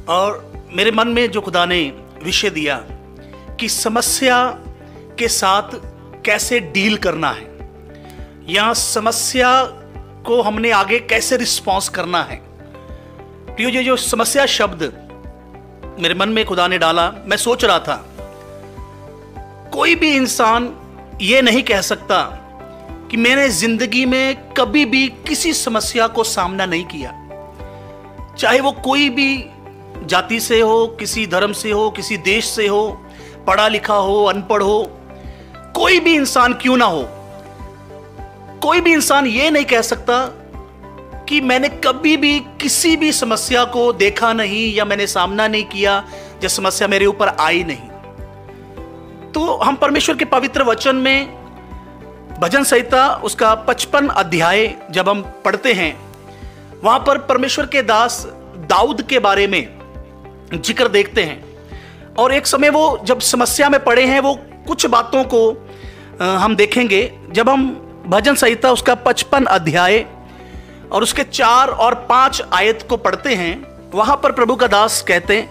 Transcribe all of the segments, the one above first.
और मेरे मन में जो खुदा ने विषय दिया कि समस्या के साथ कैसे डील करना है, या समस्या को हमने आगे कैसे रिस्पॉन्स करना है। ये जो समस्या शब्द मेरे मन में खुदा ने डाला, मैं सोच रहा था कोई भी इंसान ये नहीं कह सकता कि मैंने जिंदगी में कभी भी किसी समस्या को सामना नहीं किया, चाहे वो कोई भी जाति से हो, किसी धर्म से हो, किसी देश से हो, पढ़ा लिखा हो, अनपढ़ हो, कोई भी इंसान क्यों ना हो। कोई भी इंसान ये नहीं कह सकता कि मैंने कभी भी किसी भी समस्या को देखा नहीं या मैंने सामना नहीं किया जब समस्या मेरे ऊपर आई नहीं। तो हम परमेश्वर के पवित्र वचन में भजन संहिता उसका 55 अध्याय जब हम पढ़ते हैं, वहां पर परमेश्वर के दास दाऊद के बारे में जिक्र देखते हैं। और एक समय वो जब समस्या में पड़े हैं, वो कुछ बातों को हम देखेंगे जब हम भजन संहिता उसका 55 अध्याय और उसके 4 और 5 आयत को पढ़ते हैं। वहां पर प्रभु का दास कहते हैं,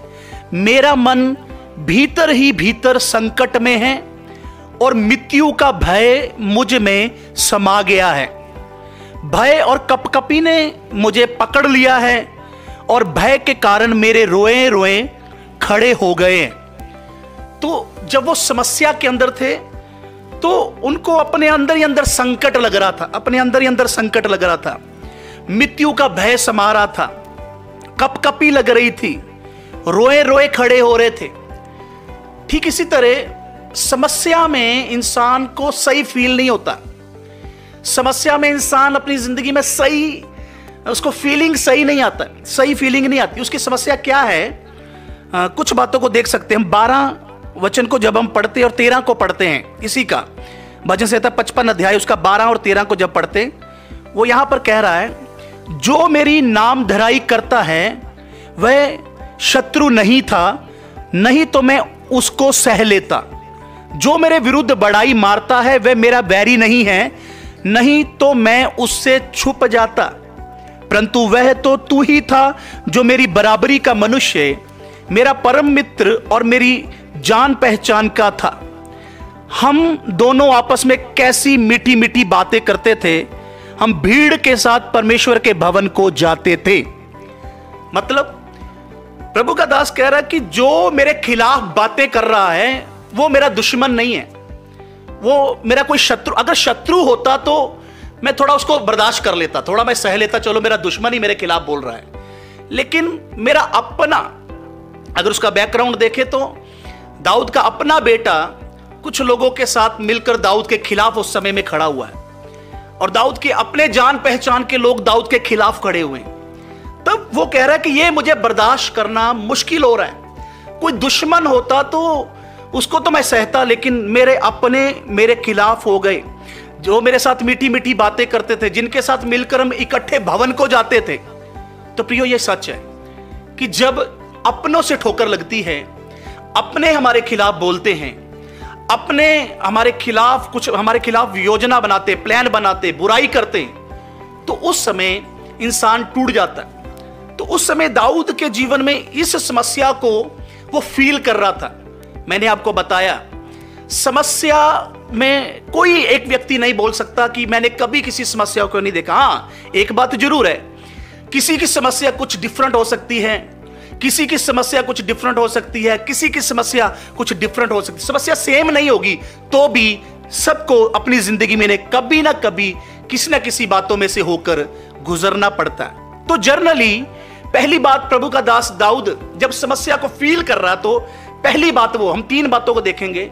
मेरा मन भीतर ही भीतर संकट में है और मृत्यु का भय मुझ में समा गया है। भय और कपकपी ने मुझे पकड़ लिया है और भय के कारण मेरे रोए रोए खड़े हो गए। तो जब वो समस्या के अंदर थे तो उनको अपने अंदर ही अंदर संकट लग रहा था, अपने अंदर ही अंदर संकट लग रहा था, मृत्यु का भय समा रहा था, कपकपी लग रही थी, रोए रोए खड़े हो रहे थे। ठीक इसी तरह समस्या में इंसान को सही फील नहीं होता। समस्या में इंसान अपनी जिंदगी में सही, उसको फीलिंग सही नहीं आता, सही फीलिंग नहीं आती। उसकी समस्या क्या है, कुछ बातों को देख सकते हैं। 12 वचन को जब हम पढ़ते हैं और 13 को पढ़ते हैं, इसी का भजन संहिता 55 अध्याय उसका 12 और 13 को जब पढ़ते हैं, वो यहां पर कह रहा है, जो मेरी नाम धराई करता है वह शत्रु नहीं था, नहीं तो मैं उसको सह लेता। जो मेरे विरुद्ध बड़ाई मारता है वह मेरा बैरी नहीं है, नहीं तो मैं उससे छुप जाता। परंतु वह तो तू ही था जो मेरी बराबरी का मनुष्य, मेरा परम मित्र और मेरी जान पहचान का था। हम दोनों आपस में कैसी मीठी मीठी बातें करते थे, हम भीड़ के साथ परमेश्वर के भवन को जाते थे। मतलब प्रभु का दास कह रहा है कि जो मेरे खिलाफ बातें कर रहा है वो मेरा दुश्मन नहीं है, वो मेरा कोई शत्रु। अगर शत्रु होता तो मैं थोड़ा उसको बर्दाश्त कर लेता, थोड़ा मैं सह लेता, चलो मेरा दुश्मन ही मेरे खिलाफ बोल रहा है। लेकिन मेरा अपना, अगर उसका बैकग्राउंड देखे तो दाऊद का अपना बेटा कुछ लोगों के साथ मिलकर दाऊद के खिलाफ उस समय में खड़ा हुआ है, और दाऊद के अपने जान पहचान के लोग दाऊद के खिलाफ खड़े हुए हैं। तब वो कह रहा है कि ये मुझे बर्दाश्त करना मुश्किल हो रहा है। कोई दुश्मन होता तो उसको तो मैं सहता, लेकिन मेरे अपने मेरे खिलाफ हो गए, जो मेरे साथ मीठी मीठी बातें करते थे, जिनके साथ मिलकर हम इकट्ठे भवन को जाते थे। तो प्रियो, ये सच है कि जब अपनों से ठोकर लगती है, अपने हमारे खिलाफ बोलते हैं, अपने हमारे खिलाफ कुछ हमारे खिलाफ योजना बनाते, प्लान बनाते, बुराई करते, तो उस समय इंसान टूट जाता है। तो उस समय दाऊद के जीवन में इस समस्या को वो फील कर रहा था। मैंने आपको बताया, समस्या में कोई एक व्यक्ति नहीं बोल सकता कि मैंने कभी किसी समस्या को नहीं देखा। हां, एक बात जरूर है, किसी की समस्या कुछ डिफरेंट हो सकती है, किसी की समस्या कुछ डिफरेंट हो सकती है, किसी की समस्या कुछ डिफरेंट हो सकती है। समस्या सेम नहीं होगी तो भी सबको अपनी जिंदगी में कभी ना कभी किसी ना किसी बातों में से होकर गुजरना पड़ता है। तो जर्नली पहली बात, प्रभु का दास दाऊद जब समस्या को फील कर रहा, तो पहली बात वो, हम 3 बातों को देखेंगे।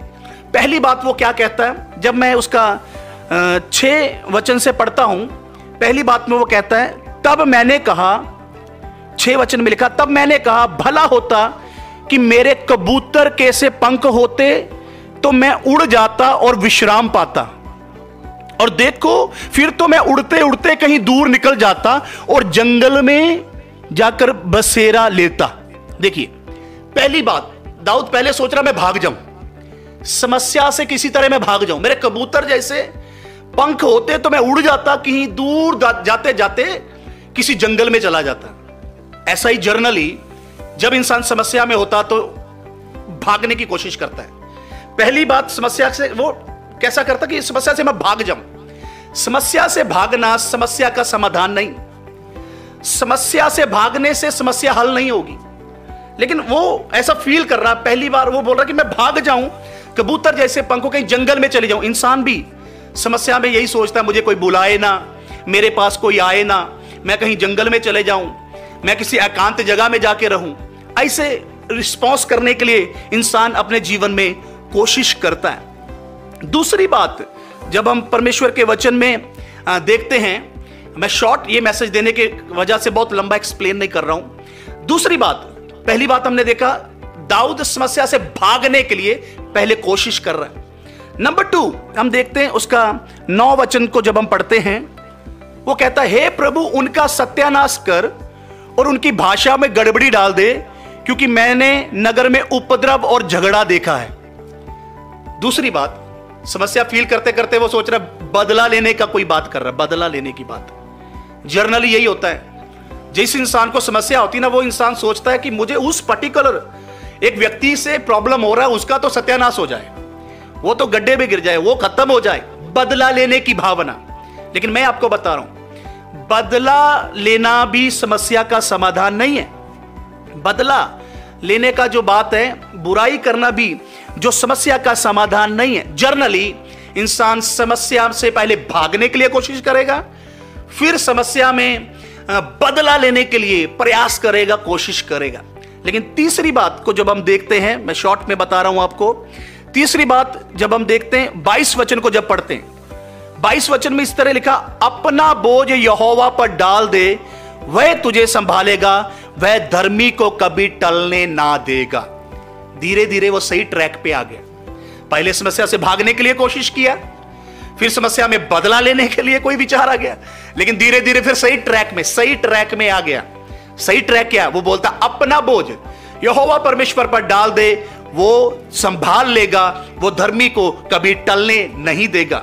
पहली बात वो क्या कहता है, जब मैं उसका 6 वचन से पढ़ता हूं, पहली बात में वो कहता है, तब मैंने कहा, 6 वचन में लिखा, तब मैंने कहा भला होता कि मेरे कबूतर के से पंख होते तो मैं उड़ जाता और विश्राम पाता, और देखो फिर तो मैं उड़ते उड़ते कहीं दूर निकल जाता और जंगल में जाकर बसेरा लेता। देखिए, पहली बात, दाऊद पहले सोच रहा मैं भाग जाऊं, समस्या से किसी तरह मैं भाग जाऊं, मेरे कबूतर जैसे पंख होते तो मैं उड़ जाता, कहीं दूर जाते जाते किसी जंगल में चला जाता। ऐसा ही जर्नली जब इंसान समस्या में होता तो भागने की कोशिश करता है। पहली बात, समस्या से वो कैसा करता कि समस्या से मैं भाग जाऊं। समस्या से भागना समस्या का समाधान नहीं। समस्या से भागने से समस्या हल नहीं होगी। लेकिन वो ऐसा फील कर रहा, पहली बार वो बोल रहा कि मैं भाग जाऊं, कबूतर जैसे पंखों कहीं जंगल में चले जाऊं। इंसान भी समस्या में यही सोचता है, मुझे कोई बुलाए ना, मेरे पास कोई आए ना, मैं कहीं जंगल में चले जाऊं, मैं किसी एकांत जगह में जाके रहूं। ऐसे रिस्पॉन्स करने के लिए इंसान अपने जीवन में कोशिश करता है। दूसरी बात, जब हम परमेश्वर के वचन में देखते हैं, मैं शॉर्ट ये मैसेज देने की वजह से बहुत लंबा एक्सप्लेन नहीं कर रहा हूं। दूसरी बात, पहली बात हमने देखा दाऊद समस्या से भागने के लिए पहले कोशिश कर रहा है। नंबर 2 हम देखते हैं उसका 9 वचन को जब हम पढ़ते हैं, वो कहता है, हे प्रभु उनका सत्यानाश कर और उनकी भाषा में गड़बड़ी डाल दे, क्योंकि मैंने नगर में उपद्रव और झगड़ा देखा है। दूसरी बात, समस्या फील करते करते वो सोच रहा बदला लेने का कोई बात कर रहा, बदला लेने की बात। जर्नली यही होता है, जिस इंसान को समस्या होती है ना, वो इंसान सोचता है कि मुझे उस पर्टिकुलर एक व्यक्ति से प्रॉब्लम हो रहा है, उसका तो सत्यानाश हो जाए, वो तो गड्ढे में गिर जाए, वो खत्म हो जाए, बदला लेने की भावना। लेकिन मैं आपको बता रहा हूं, बदला लेना भी समस्या का समाधान नहीं है। बदला लेने का जो बात है, बुराई करना भी जो समस्या का समाधान नहीं है। जर्नली इंसान समस्या से पहले भागने के लिए कोशिश करेगा, फिर समस्या में बदला लेने के लिए प्रयास करेगा, कोशिश करेगा। लेकिन तीसरी बात को जब हम देखते हैं, मैं शॉर्ट में बता रहा हूं आपको, तीसरी बात जब हम देखते हैं 22 वचन को जब पढ़ते हैं, 22 वचन में इस तरह लिखा, अपना बोझ यहोवा पर डाल दे, वह तुझे संभालेगा, वह धर्मी को कभी टलने ना देगा। धीरे धीरे वो सही ट्रैक पे आ गया। पहले समस्या से भागने के लिए कोशिश किया, फिर समस्या में बदला लेने के लिए कोई विचार आ गया, लेकिन धीरे धीरे फिर सही ट्रैक में आ गया। सही ट्रैक क्या? वो बोलता अपना बोझ यहोवा परमेश्वर पर डाल दे, वो संभाल लेगा, वो धर्मी को कभी टलने नहीं देगा।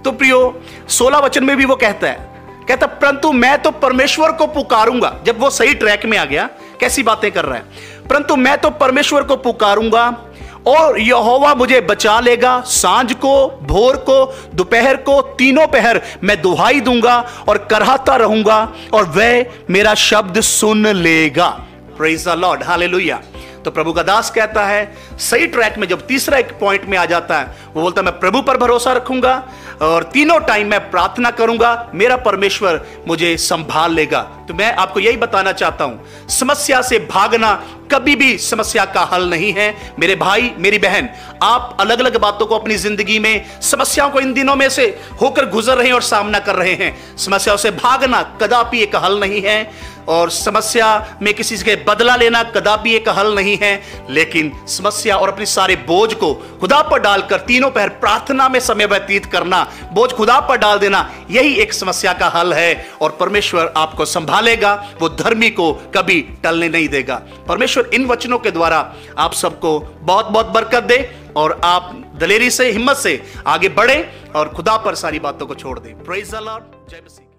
तो प्रियो 16 वचन में भी वो कहता परंतु मैं तो परमेश्वर को पुकारूंगा। जब वो सही ट्रैक में आ गया, कैसी बातें कर रहा है, परंतु मैं तो परमेश्वर को पुकारूंगा और यहोवा मुझे बचा लेगा। सांझ को, भोर को, दोपहर को, तीनों पहर मैं दुहाई दूंगा और कराहता रहूंगा और वह मेरा शब्द सुन लेगा। Praise the Lord, hallelujah. तो प्रभु का दास कहता है, सही ट्रैक में जब तीसरा एक पॉइंट में आ जाता है, वो बोलता है मैं प्रभु पर भरोसा रखूंगा और तीनों टाइम मैं प्रार्थना करूंगा, मेरा परमेश्वर मुझे संभाल लेगा। तो मैं आपको यही बताना चाहता हूं, समस्या से भागना कभी भी समस्या का हल नहीं है। मेरे भाई, मेरी बहन, आप अलग अलग बातों को अपनी जिंदगी में, समस्याओं को इन दिनों में से होकर गुजर रहे हैं और सामना कर रहे हैं। समस्याओं से भागना कदापि एक हल नहीं है और समस्या में किसी से बदला लेना कदापि एक हल नहीं है। लेकिन समस्या और अपने सारे बोझ को खुदा पर डालकर तीनों पहर प्रार्थना में समय व्यतीत करना, बोझ खुदा पर डाल देना, यही एक समस्या का हल है और परमेश्वर आपको संभालेगा, वो धर्मी को कभी टलने नहीं देगा। परमेश्वर इन वचनों के द्वारा आप सबको बहुत बहुत बरकत दे और आप दलेरी से, हिम्मत से आगे बढ़े और खुदा पर सारी बातों को छोड़ दें। प्रेज द लॉर्ड, जय मसीह।